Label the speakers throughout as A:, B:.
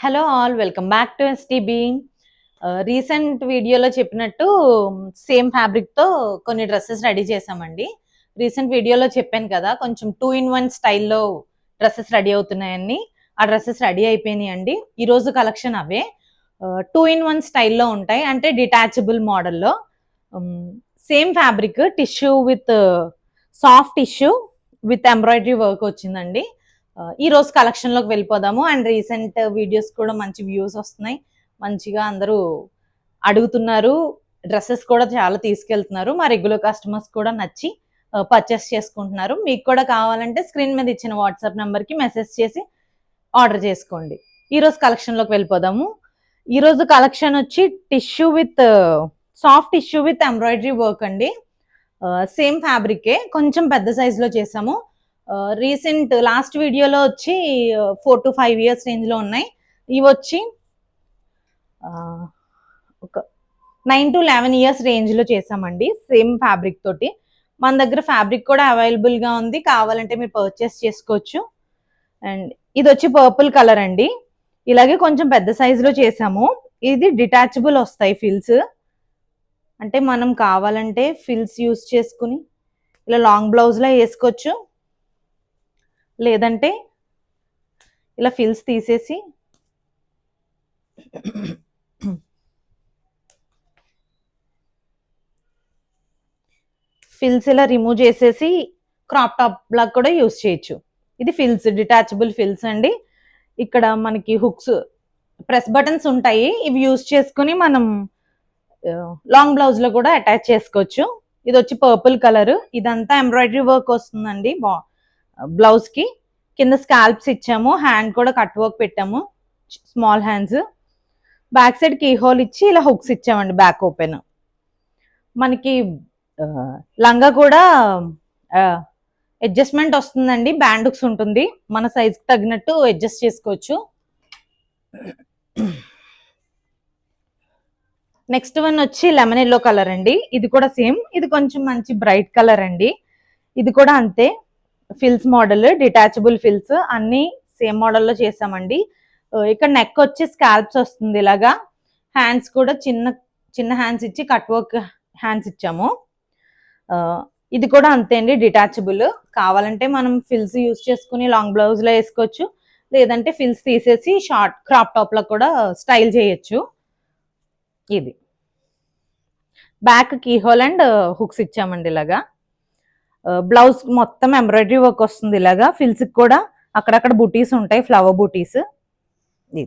A: Hello all, welcome back to STB. Recent వీడియోలో చెప్పినట్టు same ఫ్యాబ్రిక్తో కొన్ని డ్రెస్సెస్ రెడీ చేసామండి. రీసెంట్ వీడియోలో చెప్పాను కదా, కొంచెం 2-in-1 స్టైల్లో డ్రెస్సెస్ రెడీ అవుతున్నాయని. ఆ డ్రెస్సెస్ రెడీ అయిపోయినాయి అండి. ఈరోజు కలెక్షన్ అవే 2-in-1 స్టైల్లో ఉంటాయి, అంటే డిటాచబుల్ మోడల్లో. Same fabric, tissue with soft tissue with embroidery work వచ్చిందండి. ఈ రోజు కలెక్షన్లోకి వెళ్ళిపోదాము. అండ్ రీసెంట్ వీడియోస్ కూడా మంచి వ్యూస్ వస్తున్నాయి, మంచిగా అందరూ అడుగుతున్నారు, డ్రెస్సెస్ కూడా చాలా తీసుకెళ్తున్నారు. మా రెగ్యులర్ కస్టమర్స్ కూడా నచ్చి పర్చేస్ చేసుకుంటున్నారు. మీకు కూడా కావాలంటే స్క్రీన్ మీద ఇచ్చిన వాట్సాప్ నెంబర్కి మెసేజ్ చేసి ఆర్డర్ చేసుకోండి. ఈరోజు కలెక్షన్లోకి వెళ్ళిపోదాము. ఈరోజు కలెక్షన్ వచ్చి tissue with soft tissue with embroidery work అండి. సేమ్ ఫ్యాబ్రికే, కొంచెం పెద్ద సైజులో చేసాము. రీసెంట్ లాస్ట్ వీడియోలో వచ్చి 4 to 5 years రేంజ్లో ఉన్నాయి. ఇవి వచ్చి ఒక 9 to 11 years రేంజ్లో చేసామండి, సేమ్ ఫ్యాబ్రిక్ తోటి. మన దగ్గర ఫ్యాబ్రిక్ కూడా అవైలబుల్గా ఉంది, కావాలంటే మీరు పర్చేస్ చేసుకోవచ్చు. అండ్ ఇది వచ్చి పర్పుల్ కలర్ అండి. ఇలాగే కొంచెం పెద్ద సైజులో చేసాము. ఇది డిటాచబుల్ వస్తాయి ఫిల్స్, అంటే మనం కావాలంటే ఫిల్స్ యూస్ చేసుకుని ఇలా లాంగ్ బ్లౌజ్లో వేసుకోవచ్చు, లేదంటే ఇలా ఫిల్స్ తీసేసి ఫిల్స్ ఇలా రిమూవ్ చేసేసి క్రాప్ టాప్ లాగా కూడా యూస్ చేయొచ్చు. ఇది ఫిల్స్, డిటాచబుల్ ఫిల్స్ అండి. ఇక్కడ మనకి హుక్స్, ప్రెస్ బటన్స్ ఉంటాయి, ఇవి యూస్ చేసుకుని మనం లాంగ్ బ్లౌజ్ లో కూడా అటాచ్ చేసుకోవచ్చు. ఇది వచ్చి పర్పుల్ కలర్, ఇదంతా ఎంబ్రాయిడరీ వర్క్ వస్తుందండి. బ్లౌజ్ కి కింద స్కాల్ప్స్ ఇచ్చాము, హ్యాండ్ కూడా కట్ వర్క్ పెట్టాము, small hands. Back side key hole ఇచ్చి ఇలా హుక్స్ ఇచ్చామండి, బ్యాక్ ఓపెన్. మనకి లంగా కూడా అడ్జస్ట్మెంట్ వస్తుందండి, బ్యాండ్ హుక్స్ ఉంటుంది, మన సైజ్ కి తగినట్టు అడ్జస్ట్ చేసుకోవచ్చు. నెక్స్ట్ వన్ వచ్చి లెమన్ ఎల్లో కలర్ అండి. ఇది కూడా సేమ్, ఇది కొంచెం మంచి బ్రైట్ కలర్ అండి. ఇది కూడా అంతే, ఫిల్స్ మోడల్, డిటాచబుల్ ఫిల్స్ అన్ని సేమ్ మోడల్లో చేసామండి. ఇక్కడ నెక్ వచ్చి స్కాల్ప్స్ వస్తుంది ఇలాగా, హ్యాండ్స్ కూడా చిన్న చిన్న హ్యాండ్స్ ఇచ్చి కట్ వర్క్ హ్యాండ్స్ ఇచ్చాము. ఇది కూడా అంతే అండి, డిటాచబుల్. కావాలంటే మనం ఫిల్స్ యూస్ చేసుకుని లాంగ్ బ్లౌజ్ లో వేసుకోవచ్చు, లేదంటే ఫిల్స్ తీసేసి షార్ట్ క్రాప్ టాప్ లో కూడా స్టైల్ చేయొచ్చు. ఇది back key hole and hooks ఇచ్చామండి ఇలాగా. బ్లౌజ్ మొత్తం ఎంబ్రాయిడరీ వర్క్ వస్తుంది ఇలాగా, ఫిల్స్ కూడా అక్కడక్కడ బూటీస్ ఉంటాయి, ఫ్లవర్ బూటీస్. ఇది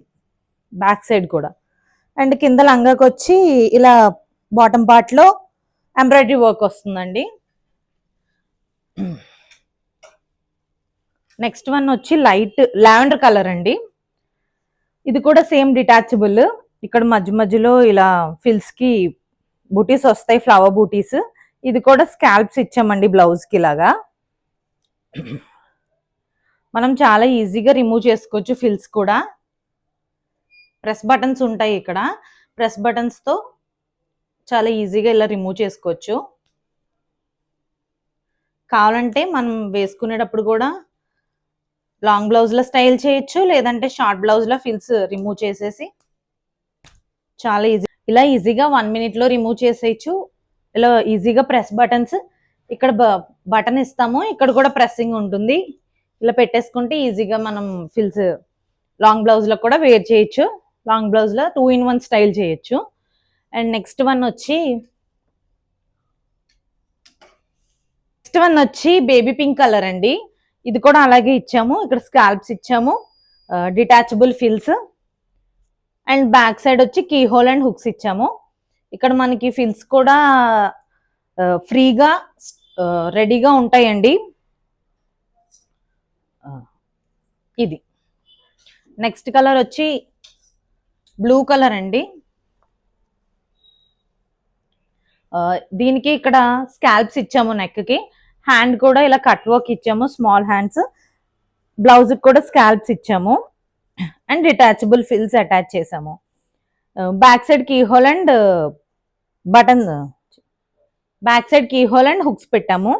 A: బ్యాక్ సైడ్ కూడా. అండ్ కింద లంగాకి వచ్చి ఇలా బాటమ్ పార్ట్ లో ఎంబ్రాయిడరీ వర్క్ వస్తుందండి. నెక్స్ట్ వన్ వచ్చి లైట్ లావెండర్ కలర్ అండి. ఇది కూడా సేమ్ డిటాచబుల్. ఇక్కడ మధ్య మధ్యలో ఇలా ఫిల్స్ కి బూటీస్ వస్తాయి, ఫ్లవర్ బూటీస్. ఇది కూడా స్కాల్ప్స్ ఇచ్చామండి బ్లౌజ్ కి లాగా. మనం చాలా ఈజీగా రిమూవ్ చేసుకోవచ్చు ఫిల్స్ కూడా. ప్రెస్ బటన్స్ ఉంటాయి ఇక్కడ, ప్రెస్ బటన్స్ తో చాలా ఈజీగా ఇలా రిమూవ్ చేసుకోవచ్చు. కావాలంటే మనం వేసుకునేటప్పుడు కూడా లాంగ్ బ్లౌజ్ లో స్టైల్ చేయొచ్చు, లేదంటే షార్ట్ బ్లౌజ్ లో ఫిల్స్ రిమూవ్ చేసేసి చాలా ఈజీ, ఇలా ఈజీగా 1 minute లో రిమూవ్ చేసేయచ్చు. ఇలా ఈజీగా ప్రెస్ బటన్స్, ఇక్కడ బటన్ ఇస్తాము, ఇక్కడ కూడా ప్రెస్సింగ్ ఉంటుంది, ఇలా పెట్టేసుకుంటే ఈజీగా మనం ఫిల్స్ లాంగ్ బ్లౌజ్ లో కూడా వేర్ చేయొచ్చు. లాంగ్ బ్లౌజ్ లో 2-in-1 స్టైల్ చేయొచ్చు. అండ్ నెక్స్ట్ వన్ వచ్చి బేబీ పింక్ కలర్ అండి. ఇది కూడా అలాగే ఇచ్చాము, ఇక్కడ స్కాల్ప్స్ ఇచ్చాము, detachable frills. And back side వచ్చి కీ హోల్ అండ్ హుక్స్ ఇచ్చాము. ఇక్కడ మనకి ఫిల్స్ కూడా ఫ్రీగా రెడీగా ఉంటాయండి. ఇది నెక్స్ట్ కలర్ వచ్చి బ్లూ కలర్ అండి. దీనికి ఇక్కడ స్కాల్ప్స్ ఇచ్చాము, నెక్ కి, హ్యాండ్ కూడా ఇలా కట్ వర్క్ ఇచ్చాము, స్మాల్ హ్యాండ్స్. బ్లౌజ్ కూడా స్కాల్ప్స్ ఇచ్చాము అండ్ డిటాచబుల్ ఫిల్స్ అటాచ్ చేసాము. Back side key hole and button, back side key hole and hooks పెట్టాము.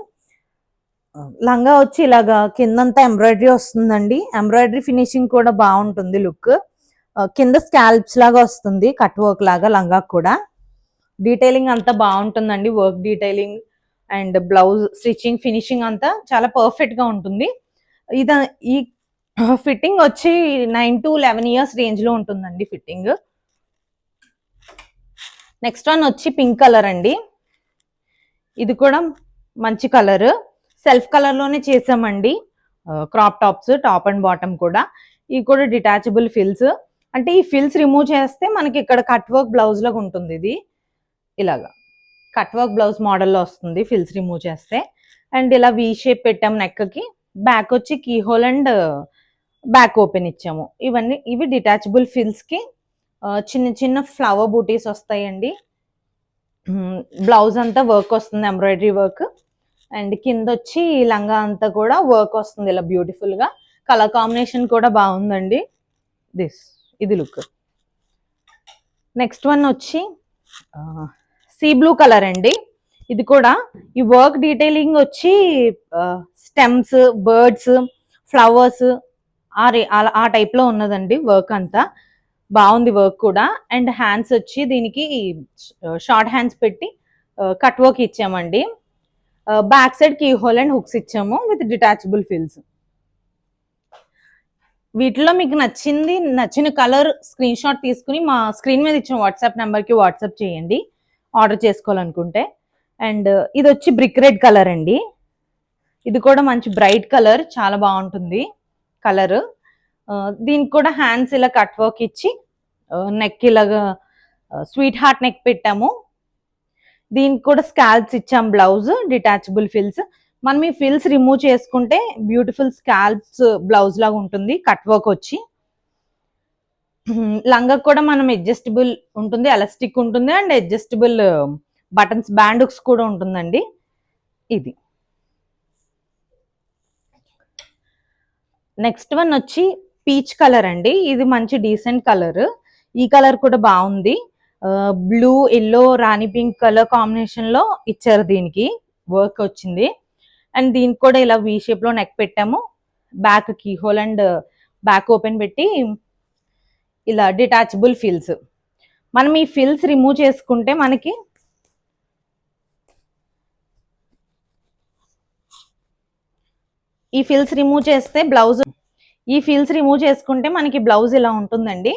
A: లంగా వచ్చి ఇలాగా కిందంతా ఎంబ్రాయిడరీ వస్తుందండి, ఎంబ్రాయిడరీ ఫినిషింగ్ కూడా బాగుంటుంది లుక్. కింద స్కాల్ప్స్ లాగా వస్తుంది, కట్ వర్క్ లాగా లంగా కూడా. డీటెయిలింగ్ అంతా బాగుంటుందండి, work detailing and blouse stitching finishing అంతా చాలా పర్ఫెక్ట్ గా ఉంటుంది. ఈ ఫిట్టింగ్ వచ్చి 9 to 11 years రేంజ్ లో ఉంటుందండి ఫిట్టింగ్. నెక్స్ట్ వన్ వచ్చి పింక్ కలర్ అండి. ఇది కూడా మంచి కలర్, సెల్ఫ్ కలర్ లోనే చేసామండి. Crop tops, top and bottom కూడా. ఇవి కూడా డిటాచబుల్ ఫిల్స్. అంటే ఈ ఫిల్స్ రిమూవ్ చేస్తే మనకి ఇక్కడ కట్ వర్క్ బ్లౌజ్ లాగా ఉంటుంది. ఇది ఇలాగా కట్ వర్క్ బ్లౌజ్ మోడల్లో వస్తుంది ఫిల్స్ రిమూవ్ చేస్తే. అండ్ ఇలా వి షేప్ పెట్టాము నెక్ కి. బ్యాక్ వచ్చి key hole and back open ఇచ్చాము. ఇవి డిటాచబుల్ ఫిల్స్ కి చిన్న చిన్న ఫ్లవర్ బూటీస్ వస్తాయండి. బ్లౌజ్ అంతా వర్క్ వస్తుంది, ఎంబ్రాయిడరీ వర్క్. అండ్ కింద వచ్చి లంగా అంతా కూడా వర్క్ వస్తుంది ఇలా బ్యూటిఫుల్ గా. కలర్ కాంబినేషన్ కూడా బాగుందండి. ఇది లుక్. నెక్స్ట్ వన్ వచ్చి సీ బ్లూ కలర్ అండి. ఇది కూడా ఈ వర్క్ డీటెయిలింగ్ వచ్చి స్టెమ్స్, బర్డ్స్, ఫ్లవర్స్ ఆ టైప్ లో ఉన్నదండి వర్క్ అంతా. బాగుంది వర్క్ కూడా. అండ్ హ్యాండ్స్ వచ్చి దీనికి షార్ట్ హ్యాండ్స్ పెట్టి కట్ వర్క్ ఇచ్చామండి. Back side key hole and hooks ఇచ్చాము విత్ డిటాచబుల్ ఫిల్స్. వీటిలో మీకు నచ్చిన కలర్ స్క్రీన్ షాట్ తీసుకుని మా స్క్రీన్ మీద ఇచ్చిన వాట్సాప్ నెంబర్కి వాట్సాప్ చేయండి ఆర్డర్ చేసుకోవాలనుకుంటే. అండ్ ఇది వచ్చి బ్రిక్ రెడ్ కలర్ అండి. ఇది కూడా మంచి బ్రైట్ కలర్, చాలా బాగుంటుంది కలర్. దీనికి కూడా హ్యాండ్స్ ఇలా కట్ వర్క్ ఇచ్చి నెక్ ఇలాగా స్వీట్ హార్ట్ నెక్ పెట్టాము. దీనికి కూడా స్కాల్ప్స్ ఇచ్చాం, బ్లౌజ్ డిటాచబుల్ ఫిల్స్. మనం ఈ ఫిల్స్ రిమూవ్ చేసుకుంటే బ్యూటిఫుల్ స్కాల్ప్స్ బ్లౌజ్ లాగా ఉంటుంది, కట్ వర్క్ వచ్చి. లంగా కూడా మనం అడ్జస్టబుల్ ఉంటుంది, ఎలాస్టిక్ ఉంటుంది అండ్ అడ్జస్టబుల్ బటన్స్ బ్యాండ్స్ కూడా ఉంటుందండి. ఇది నెక్స్ట్ వన్ వచ్చి పీచ్ కలర్ అండి. ఇది మంచి డీసెంట్ కలర్. ఈ కలర్ కూడా బాగుంది. బ్లూ, ఎల్లో, రాణి పింక్ కలర్ కాంబినేషన్ లో ఇచ్చారు, దీనికి వర్క్ వచ్చింది. అండ్ దీనికి కూడా ఇలా వి షేప్ లో నెక్ పెట్టాము. Back key hole and back open పెట్టి ఇలా డిటాచబుల్ ఫిల్స్. మనం ఈ ఫిల్స్ రిమూవ్ చేసుకుంటే మనకి ఈ ఫిల్స్ రిమూవ్ చేసుకుంటే మనకి బ్లౌజ్ ఇలా ఉంటుందండి.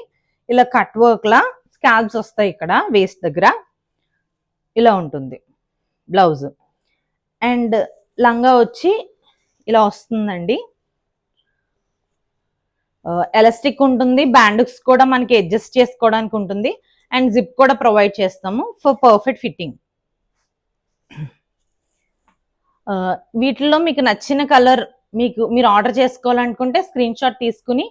A: ఇలా కట్ వర్క్ లా స్కాల్ప్స్ వస్తాయి ఇక్కడ వేస్ట్ దగ్గర, ఇలా ఉంటుంది బ్లౌజ్. అండ్ లంగా వచ్చి ఇలా వస్తుందండి. ఎలాస్టిక్ ఉంటుంది, బ్యాండ్స్ కూడా మనకి అడ్జస్ట్ చేసుకోవడానికి ఉంటుంది. అండ్ జిప్ కూడా ప్రొవైడ్ చేస్తాము ఫర్ పర్ఫెక్ట్ ఫిట్టింగ్. వీటిల్లో మీకు నచ్చిన కలర్ మీరు ఆర్డర్ చేసుకోవాలనుకుంటే స్క్రీన్ షాట్ తీసుకుని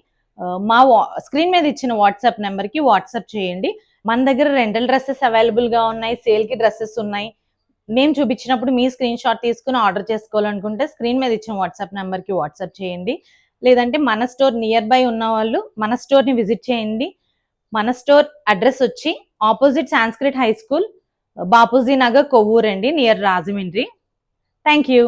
A: మా స్క్రీన్ మీద ఇచ్చిన వాట్సాప్ నెంబర్కి వాట్సాప్ చేయండి. మన దగ్గర రెంటల్ డ్రెస్సెస్ అవైలబుల్గా ఉన్నాయి, సేల్కి డ్రెస్సెస్ ఉన్నాయి. మేము చూపించినప్పుడు మీ స్క్రీన్ షాట్ తీసుకుని ఆర్డర్ చేసుకోవాలనుకుంటే స్క్రీన్ మీద ఇచ్చిన వాట్సాప్ నెంబర్కి వాట్సాప్ చేయండి. లేదంటే మన స్టోర్ నియర్ బై ఉన్న వాళ్ళు మన స్టోర్ని విజిట్ చేయండి. మన స్టోర్ అడ్రస్ వచ్చి opposite Sanskrit high school, Bapuji Nagar, Kovvur అండి, నియర్ రాజమండ్రి. Thank you.